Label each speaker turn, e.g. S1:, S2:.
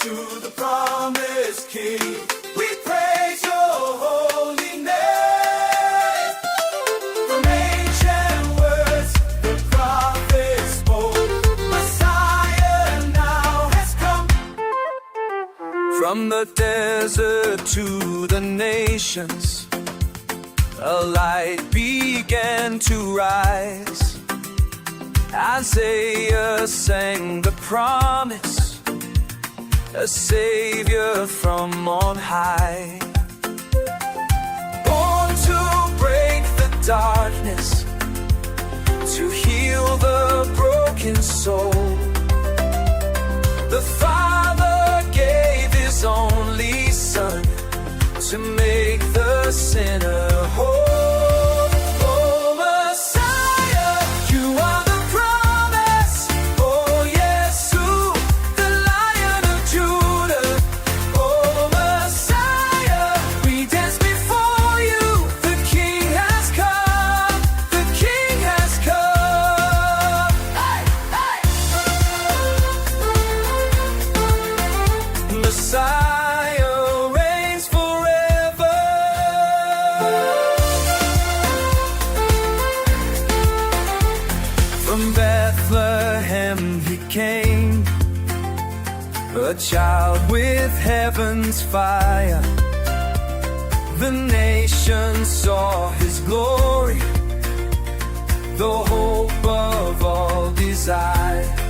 S1: to the promised King. We praise your holy name. From ancient words the prophets spoke, Messiah now has come. From the desert to the nations, a light began to rise. Isaiah sang the promise, a Savior from on high, born to break the darkness, to heal the broken soul. The Father gave His only Son to make the sinner whole. Oh, Messiah, you are the promise. Oh, Yesu, the Lion of Judah. Oh, Messiah, we dance before you. The King has come. The King has come. Hey, hey. Messiah reigns forever. From Bethlehem He came, a child with heaven's fire. The nations saw His glory, the hope of all desire.